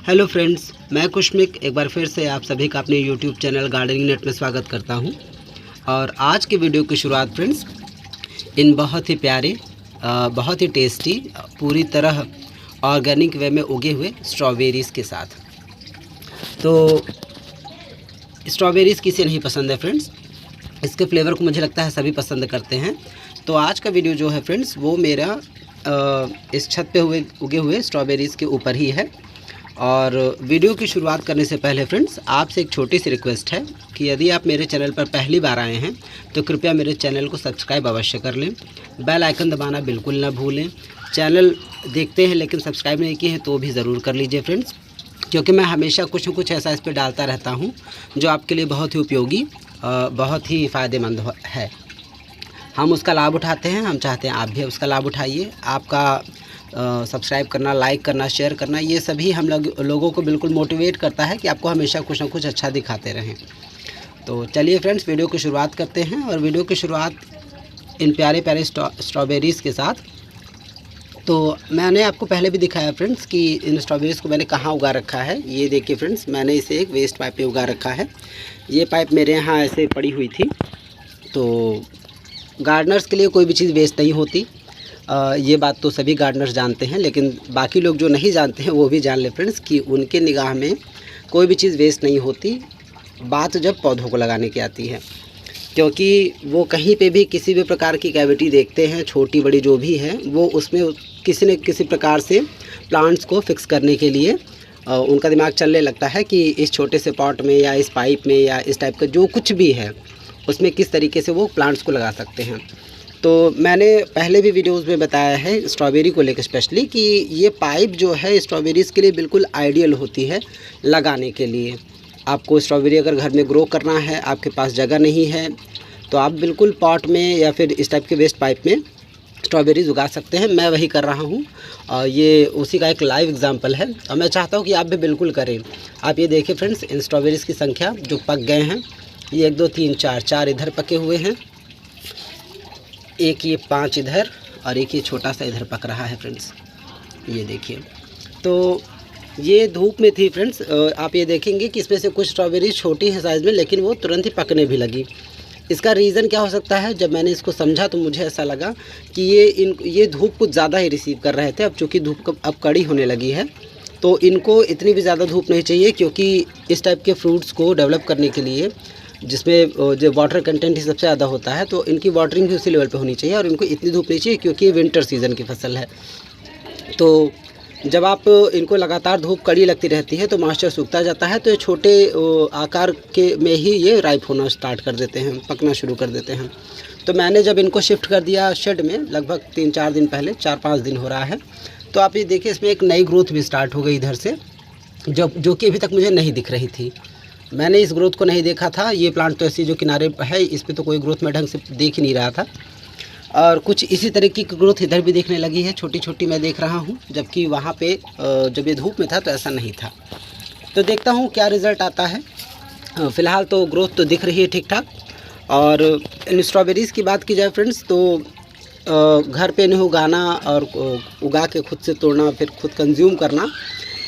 Hello friends, मैं कुशमिक एक बार फिर से आप सभी का अपने यूट्यूब चैनल गार्डनिंग नेट में स्वागत करता हूं। और आज के वीडियो की शुरुआत फ्रेंड्स इन बहुत ही प्यारे बहुत ही टेस्टी पूरी तरह ऑर्गेनिक वे में उगे हुए स्ट्रॉबेरीज़ के साथ। तो स्ट्रॉबेरीज़ किसे नहीं पसंद है फ्रेंड्स, इसके फ्लेवर को मुझे लगता है सभी पसंद करते हैं। तो आज का वीडियो जो है फ्रेंड्स वो मेरा इस छत पे उगे हुए स्ट्रॉबेरीज़ के ऊपर ही है। और वीडियो की शुरुआत करने से पहले फ्रेंड्स आपसे एक छोटी सी रिक्वेस्ट है कि यदि आप मेरे चैनल पर पहली बार आए हैं तो कृपया मेरे चैनल को सब्सक्राइब अवश्य कर लें, बेल आइकन दबाना बिल्कुल ना भूलें। चैनल देखते हैं लेकिन सब्सक्राइब नहीं किए हैं तो भी ज़रूर कर लीजिए फ्रेंड्स, क्योंकि मैं हमेशा कुछ न कुछ ऐसा इस पर डालता रहता हूँ जो आपके लिए बहुत ही उपयोगी बहुत ही फ़ायदेमंद है। हम उसका लाभ उठाते हैं, हम चाहते हैं आप भी उसका लाभ उठाइए। आपका सब्सक्राइब करना, लाइक करना, शेयर करना, ये सभी हम लोगों को बिल्कुल मोटिवेट करता है कि आपको हमेशा कुछ ना कुछ अच्छा दिखाते रहें। तो चलिए फ्रेंड्स वीडियो की शुरुआत करते हैं। और वीडियो की शुरुआत इन प्यारे प्यारे स्ट्रॉबेरीज़ के साथ। तो मैंने आपको पहले भी दिखाया फ्रेंड्स कि इन स्ट्रॉबेरीज़ को मैंने कहाँ उगा रखा है। ये देखिए फ्रेंड्स, मैंने इसे एक वेस्ट पाइप में उगा रखा है। ये पाइप मेरे यहाँ ऐसे पड़ी हुई थी। तो गार्डनर्स के लिए कोई भी चीज़ वेस्ट नहीं होती, ये बात तो सभी गार्डनर्स जानते हैं, लेकिन बाकी लोग जो नहीं जानते हैं वो भी जान ले फ्रेंड्स कि उनके निगाह में कोई भी चीज़ वेस्ट नहीं होती, बात जब पौधों को लगाने की आती है। क्योंकि वो कहीं पे भी किसी भी प्रकार की कैविटी देखते हैं, छोटी बड़ी जो भी है, वो उसमें किसी न किसी प्रकार से प्लांट्स को फिक्स करने के लिए उनका दिमाग चलने लगता है कि इस छोटे से पॉट में या इस पाइप में या इस टाइप का जो कुछ भी है उसमें किस तरीके से वो प्लांट्स को लगा सकते हैं। तो मैंने पहले भी वीडियोस में बताया है स्ट्रॉबेरी को लेकर स्पेशली कि ये पाइप जो है स्ट्रॉबेरीज़ के लिए बिल्कुल आइडियल होती है लगाने के लिए। आपको स्ट्रॉबेरी अगर घर में ग्रो करना है, आपके पास जगह नहीं है, तो आप बिल्कुल पॉट में या फिर इस टाइप के वेस्ट पाइप में स्ट्रॉबेरीज़ उगा सकते हैं। मैं वही कर रहा हूँ और ये उसी का एक लाइव एग्जांपल है और मैं चाहता हूँ कि आप भी बिल्कुल करें। आप ये देखिए फ्रेंड्स, इन स्ट्रॉबेरीज़ की संख्या जो पक गए हैं, ये 1 2 3 4 इधर पके हुए हैं, एक ये 5 इधर और एक ये छोटा सा इधर पक रहा है फ्रेंड्स, ये देखिए। तो ये धूप में थी फ्रेंड्स, आप ये देखेंगे कि इसमें से कुछ स्ट्रॉबेरी छोटी है साइज़ में, लेकिन वो तुरंत ही पकने भी लगी। इसका रीज़न क्या हो सकता है? जब मैंने इसको समझा तो मुझे ऐसा लगा कि ये धूप कुछ ज़्यादा ही रिसीव कर रहे थे। अब चूँकि धूप अब कड़ी होने लगी है तो इनको इतनी भी ज़्यादा धूप नहीं चाहिए, क्योंकि इस टाइप के फ्रूट्स को डेवलप करने के लिए जिसमें जो वाटर कंटेंट ही सबसे ज़्यादा होता है, तो इनकी वाटरिंग भी उसी लेवल पे होनी चाहिए और इनको इतनी धूप नहीं चाहिए क्योंकि ये विंटर सीज़न की फसल है। तो जब आप इनको लगातार धूप कड़ी लगती रहती है तो मॉइस्चर सूखता जाता है, तो ये छोटे आकार के में ही ये राइप होना स्टार्ट कर देते हैं, पकना शुरू कर देते हैं। तो मैंने जब इनको शिफ्ट कर दिया शेड में लगभग 3-4 दिन पहले, 4-5 दिन हो रहा है, तो आप ये देखिए इसमें एक नई ग्रोथ भी स्टार्ट हो गई इधर से, जो कि अभी तक मुझे नहीं दिख रही थी। मैंने इस ग्रोथ को नहीं देखा था। ये प्लांट तो ऐसी जो किनारे है, इस पे तो कोई ग्रोथ मैं ढंग से देख ही नहीं रहा था। और कुछ इसी तरीके की ग्रोथ इधर भी देखने लगी है, छोटी छोटी मैं देख रहा हूँ, जबकि वहाँ पे जब ये धूप में था तो ऐसा नहीं था। तो देखता हूँ क्या रिज़ल्ट आता है। फ़िलहाल तो ग्रोथ तो दिख रही है ठीक ठाक। और इन स्ट्रॉबेरीज़ की बात की जाए फ्रेंड्स, तो घर पे इन्हें उगाना और उगा के खुद से तोड़ना फिर खुद कंज्यूम करना,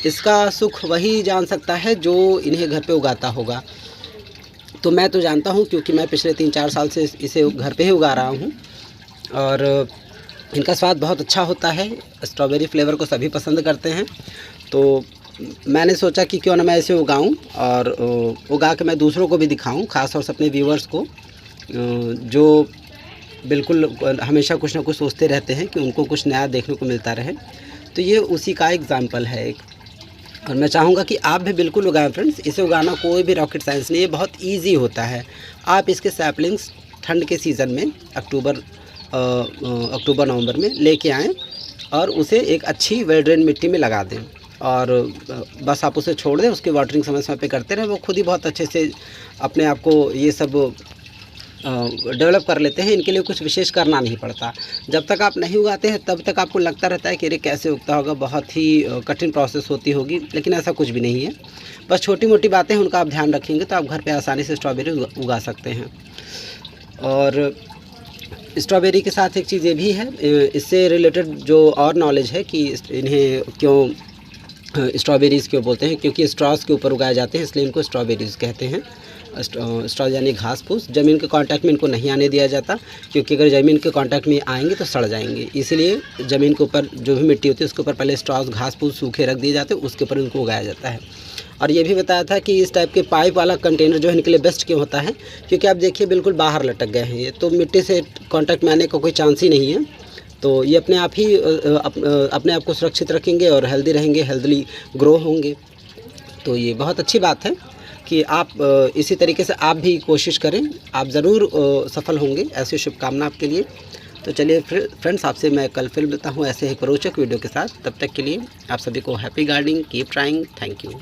इसका सुख वही जान सकता है जो इन्हें घर पे उगाता होगा। तो मैं तो जानता हूँ, क्योंकि मैं पिछले 3-4 साल से इसे घर पे ही उगा रहा हूँ और इनका स्वाद बहुत अच्छा होता है। स्ट्रॉबेरी फ्लेवर को सभी पसंद करते हैं। तो मैंने सोचा कि क्यों ना मैं इसे उगाऊँ और उगा के मैं दूसरों को भी दिखाऊँ, ख़ास तौर से अपने व्यूवर्स को जो बिल्कुल हमेशा कुछ ना कुछ सोचते रहते हैं कि उनको कुछ नया देखने को मिलता रहे। तो ये उसी का एग्ज़ाम्पल है एक। और मैं चाहूँगा कि आप भी बिल्कुल उगाएं फ्रेंड्स। इसे उगाना कोई भी रॉकेट साइंस नहीं है, बहुत इजी होता है। आप इसके सैपलिंग्स ठंड के सीज़न में अक्टूबर नवंबर में लेके आएँ और उसे एक अच्छी वेल ड्रेन मिट्टी में लगा दें और बस आप उसे छोड़ दें। उसकी वाटरिंग समय समय पे करते रहें, वो खुद ही बहुत अच्छे से अपने आप को ये सब डेवलप कर लेते हैं। इनके लिए कुछ विशेष करना नहीं पड़ता। जब तक आप नहीं उगाते हैं तब तक आपको लगता रहता है कि अरे कैसे उगता होगा, बहुत ही कठिन प्रोसेस होती होगी, लेकिन ऐसा कुछ भी नहीं है। बस छोटी मोटी बातें हैं, उनका आप ध्यान रखेंगे तो आप घर पे आसानी से स्ट्रॉबेरी उगा सकते हैं। और स्ट्रॉबेरी के साथ एक चीज़ ये भी है, इससे रिलेटेड जो और नॉलेज है कि इन्हें क्यों स्ट्रॉबेरीज़ क्यों बोलते हैं, क्योंकि स्ट्रॉस के ऊपर उगाए जाते हैं, इसलिए इनको स्ट्रॉबेरीज़ कहते हैं। स्ट्रॉ यानी घास फूस, ज़मीन के कांटेक्ट में इनको नहीं आने दिया जाता, क्योंकि अगर ज़मीन के कांटेक्ट में आएंगे तो सड़ जाएंगे। इसीलिए ज़मीन के ऊपर जो भी मिट्टी होती है उसके ऊपर पहले स्ट्रॉस घास फूस सूखे रख दिए जाते हैं, उसके ऊपर इनको उगाया जाता है। और ये भी बताया था कि इस टाइप के पाइप वाला कंटेनर जो है इनके लिए बेस्ट क्यों होता है, क्योंकि आप देखिए बिल्कुल बाहर लटक गए हैं ये, तो मिट्टी से कांटेक्ट में आने का कोई चांस ही नहीं है। तो ये अपने आप ही अपने आप को सुरक्षित रखेंगे और हेल्दी रहेंगे, हेल्दी ग्रो होंगे। तो ये बहुत अच्छी बात है कि आप इसी तरीके से आप भी कोशिश करें, आप ज़रूर सफल होंगे, ऐसी शुभकामना आपके लिए। तो चलिए फ्रेंड्स, आपसे मैं कल फिर मिलता हूँ ऐसे एक रोचक वीडियो के साथ। तब तक के लिए आप सभी को happy gardening, keep trying, thank you.